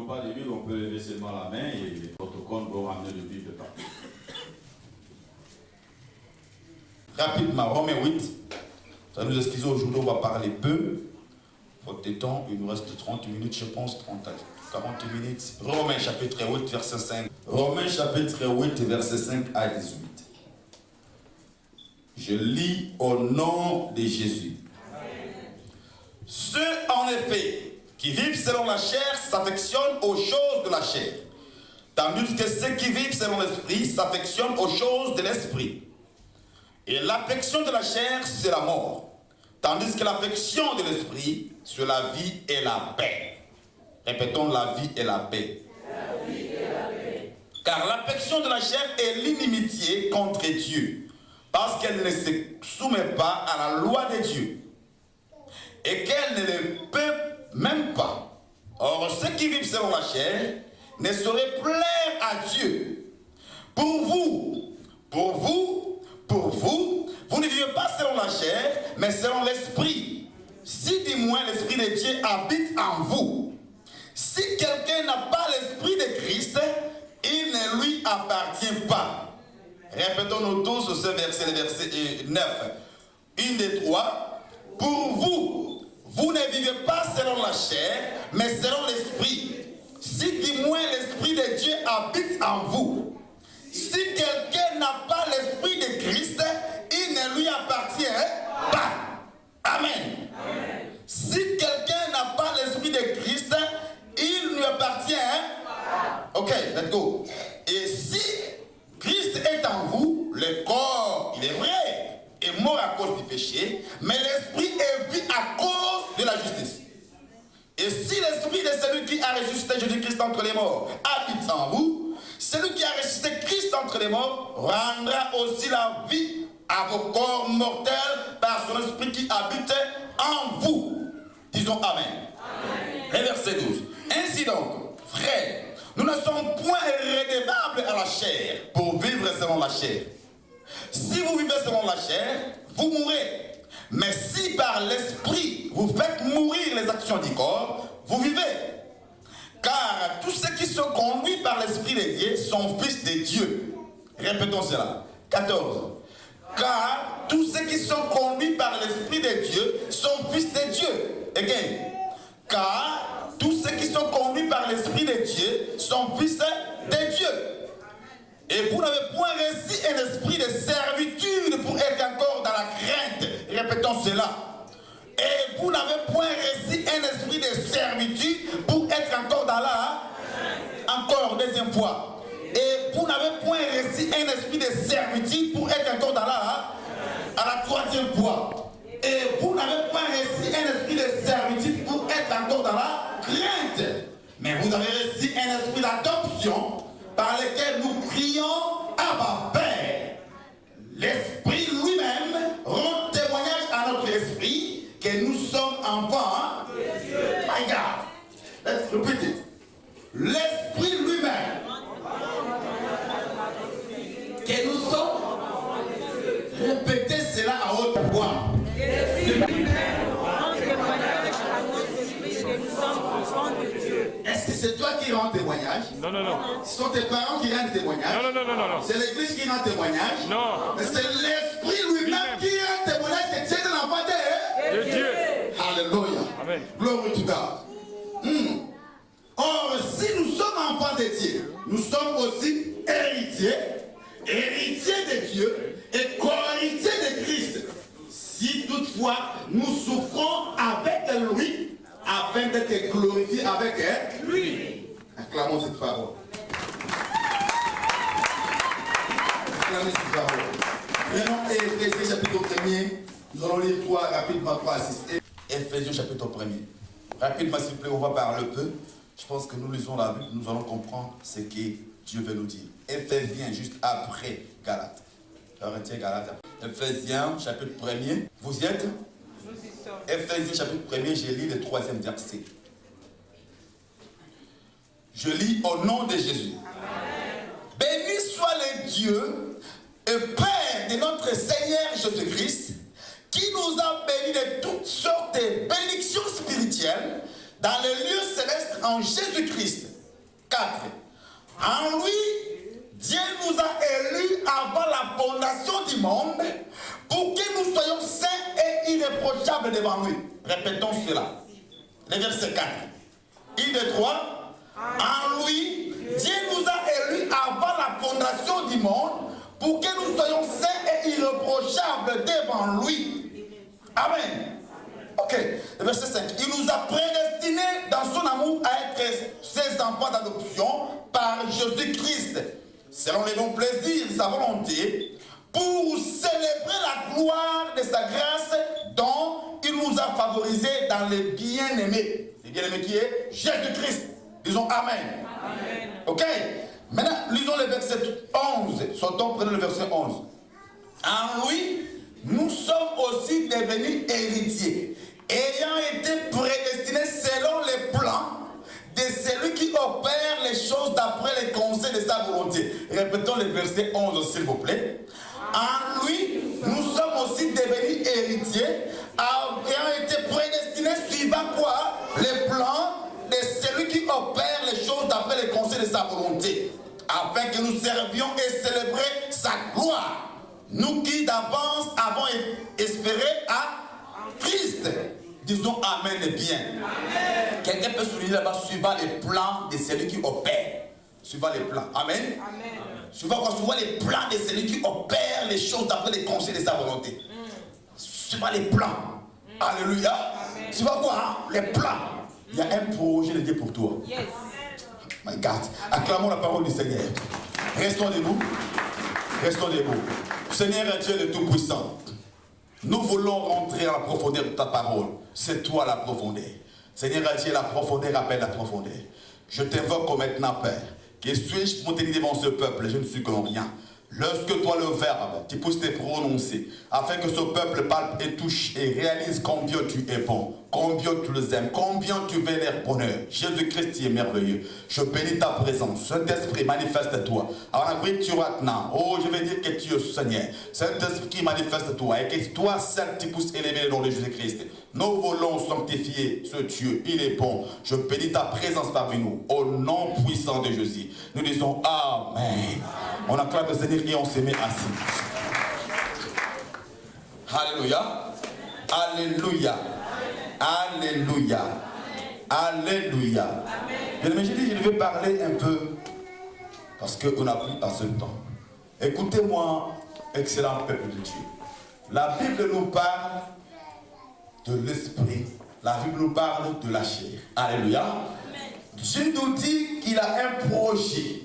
n'ont pas de Bible, on peut lever seulement la main et les protocoles vont amener le Bible partout. Rapidement, Romains 8. Ça nous excuse aujourd'hui, on va parler peu. Faute de temps, il nous reste 30 minutes, je pense, 30 à 40 minutes. Romains chapitre 8, verset 5. Romains chapitre 8, verset 5 à 18. Je lis au nom de Jésus. Ceux, en effet, qui vivent selon la chair s'affectionnent aux choses de la chair, tandis que ceux qui vivent selon l'esprit s'affectionnent aux choses de l'esprit. Et l'affection de la chair, c'est la mort, tandis que l'affection de l'esprit, c'est la vie et la paix. Répétons, la vie et la paix. La vie et la paix. Car l'affection de la chair est l'inimitié contre Dieu, parce qu'elle ne se soumet pas à la loi de Dieu, et qu'elle ne le peut même pas. Or, ceux qui vivent selon la chair ne sauraient plaire à Dieu. Vous ne vivez pas selon la chair, mais selon l'esprit. Si du moins l'esprit de Dieu habite en vous. Si quelqu'un n'a pas l'esprit de Christ, il ne lui appartient pas. Répétons-nous tous ce verset, le verset 9. 1, 2, 3. Pour vous ne vivez pas selon la chair, mais selon l'esprit. Si du moins l'esprit de Dieu habite en vous. Si quelqu'un n'a pas l'esprit de Christ, il ne lui appartient pas. Amen. Amen. Si quelqu'un n'a pas l'esprit de Christ, il ne lui appartient pas. Ok, let's go. Et si Christ est en vous, le corps, il est vrai, est mort à cause du péché, mais l'esprit est vie à cause de la justice. Et si l'esprit de celui qui a ressuscité Jésus-Christ entre les morts habite en vous, celui qui a ressuscité Christ entre les morts rendra aussi la vie à vos corps mortels par son esprit qui habite en vous. Disons Amen. Amen. Et verset 12. Ainsi donc, frères, nous ne sommes point redevables à la chair pour vivre selon la chair. Si vous vivez selon la chair, vous mourrez. Mais si par l'esprit vous faites mourir les actions du corps, vous vivez. Car tous ceux qui sont conduits par l'esprit de Dieu sont fils de Dieu. Répétons cela. 14. Car tous ceux qui sont conduits par l'esprit de Dieu sont fils de Dieu. Again. Car tous ceux qui sont conduits par l'esprit de Dieu sont fils de Dieu. Et vous n'avez point reçu un esprit de servitude pour être encore dans la crainte. Répétons cela. Et vous n'avez point reçu un esprit de servitude pour être encore dans la... Encore, deuxième fois. Et vous n'avez point reçu un esprit de servitude pour être encore dans la... À la troisième fois. Et vous n'avez point reçu un esprit de servitude pour être encore dans la crainte. Mais vous avez reçu un esprit d'adoption par lequel nous crions Abba Père. L'Esprit lui-même rend témoignage à notre esprit que nous sommes enfants de Dieu. My God. Let's repeat it. L'Esprit lui-même que nous sommes. Répétez cela à haute voix. L'Esprit lui-même rend témoignage à notre esprit que nous sommes enfants de Dieu. Est-ce que c'est toi qui rends témoignage? Non, non, non. Ce sont tes parents qui rendent témoignage? Non, non, non, non, non. C'est l'église qui rend témoignage? Non. Mais c'est l'Esprit lui-même qui rend témoignage que tu es un enfant de Dieu. Alléluia. Amen. Glory to God. Or, si nous sommes enfants de Dieu, nous sommes aussi héritiers de Dieu et co-héritiers de Christ. Si toutefois nous souffrons avec lui, afin d'être glorifiés avec lui. Acclamons cette parole. Acclamons cette parole. Prenons Éphésiens chapitre 1er. Nous allons lire 3 rapidement, 3 à 6. Éphésiens chapitre 1er. Rapidement, s'il vous plaît, on va parler peu. Je pense que nous lisons la Bible, nous allons comprendre ce que Dieu veut nous dire. Éphésiens, juste après Galates. Corinthiens, Galates. Éphésiens chapitre 1er. Vous y êtes? Éphésiens chapitre 1er, je lis le 3e verset. Je lis au nom de Jésus. Amen. Béni soit le Dieu et Père de notre Seigneur Jésus-Christ, qui nous a bénis de toutes sortes de bénédictions spirituelles dans les lieux célestes en Jésus-Christ. 4. En lui, Dieu nous a élus avant la fondation du monde pour que nous soyons saints et irréprochables devant lui. Répétons cela. Le verset 4. 1, 2, 3. En lui, Dieu nous a élus avant la fondation du monde pour que nous soyons saints et irréprochables devant lui. Amen. Ok, le verset 5. Il nous a prédestinés dans son amour à être ses enfants d'adoption par Jésus-Christ, selon les bons plaisirs de sa volonté, pour célébrer la gloire de sa grâce dont il nous a favorisés dans les bien-aimés. Le bien-aimé qui est Jésus-Christ. Disons Amen. Amen. Ok, maintenant lisons le verset 11. Sautons, prenons le verset 11. En lui, nous sommes aussi devenus héritiers, ayant été prédestinés selon les plans de celui qui opère les choses d'après les conseils de sa volonté. Répétons le verset 11, s'il vous plaît. En lui, nous sommes aussi devenus héritiers, ayant été prédestinés suivant quoi? Les plans de celui qui opère les choses d'après les conseils de sa volonté, afin que nous servions et célébrions sa gloire. Nous qui d'avance avons espéré à Christ. Disons Amen et bien. Quelqu'un peut souligner là-bas, suivant les plans de celui qui opère. Suivant les plans. Amen. Amen. Suivant les plans de celui qui opère les choses d'après les conseils de sa volonté. Suivant les plans. Alléluia. Suivant quoi? Hein? Les plans. Il y a un projet de Dieu pour toi. Yes. My God. Acclamons la parole du Seigneur. Restons debout. Restons debout. Seigneur Dieu de Tout-Puissant, nous voulons rentrer à la profondeur de ta parole. C'est toi la profondeur. Seigneur Dieu, la profondeur appelle la profondeur. Je t'invoque maintenant, Père, que suis-je pour tenir devant ce peuple? Je ne suis qu'en rien. Lorsque toi, le Verbe, tu puisses te prononcer, afin que ce peuple parle et touche et réalise combien tu es bon, combien tu les aimes, combien tu vénères bonheur. Jésus-Christ, tu es merveilleux. Je bénis ta présence. Saint-Esprit, manifeste-toi. Alors, oh, je vais dire que tu es Seigneur. Saint-Esprit, manifeste-toi. Et que toi, seul, tu puisses élever le nom de Jésus-Christ. Nous voulons sanctifier ce Dieu. Il est bon. Je bénis ta présence parmi nous. Au nom puissant de Jésus. Nous disons Amen. On acclame le Seigneur et on se met assis. Alléluia. Alléluia. Alléluia. Alléluia. Bien aimé, je vais parler un peu parce qu'on n'a plus assez de temps. Écoutez-moi, excellent peuple de Dieu. La Bible nous parle de l'esprit. La Bible nous parle de la chair. Alléluia. Dieu nous dit qu'il a un projet.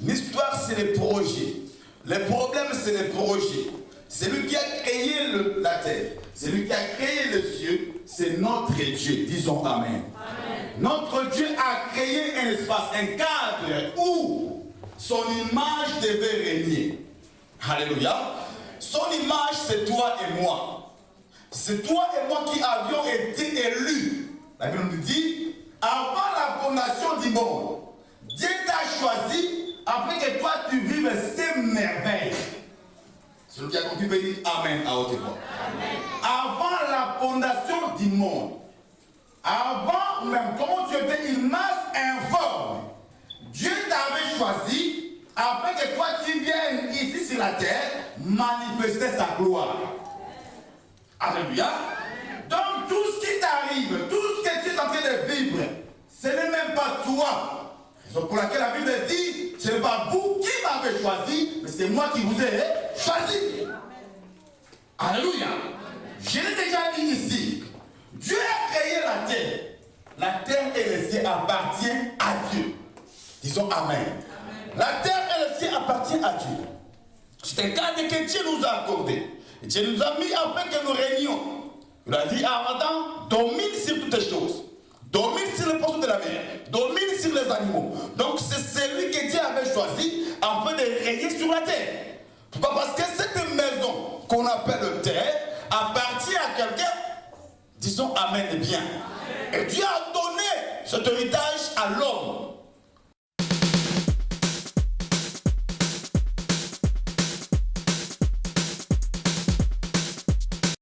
L'histoire, c'est les projets. Les problèmes, c'est les projets. C'est lui qui a créé la terre. C'est lui qui a créé les cieux. C'est notre Dieu. Disons Amen. Amen. Notre Dieu a créé un espace, un cadre où son image devait régner. Alléluia. Son image, c'est toi et moi. C'est toi et moi qui avions été élus. La Bible nous dit, avant la fondation du monde, Dieu t'a choisi afin que toi tu vives ces merveilles. Celui qui a compris peut dire Amen à haute voix. Avant la fondation du monde, avant même comment tu étais une masse informe, Dieu t'avait choisi afin que toi tu viennes ici sur la terre manifester sa gloire. Alléluia. Donc tout ce qui t'arrive, tout ce que tu es en train de vivre, ce n'est même pas toi. C'est pour laquelle la Bible dit, ce n'est pas vous qui m'avez choisi, mais c'est moi qui vous ai choisi. Alléluia. Je l'ai déjà dit ici. Dieu a créé la terre. La terre et le ciel appartiennent à Dieu. Disons Amen. La terre et le ciel appartiennent à Dieu. C'est un cadre que Dieu nous a accordé. Et Dieu nous a mis afin que nous régnions. Il a dit à Adam, domine sur toutes les choses. Domine sur les poissons de la mer. Domine sur les animaux. Donc c'est celui que Dieu avait choisi afin de régner sur la terre. Pourquoi? Parce que cette maison qu'on appelle terre appartient à quelqu'un. Disons Amen et bien. Et Dieu a donné cet héritage à l'homme.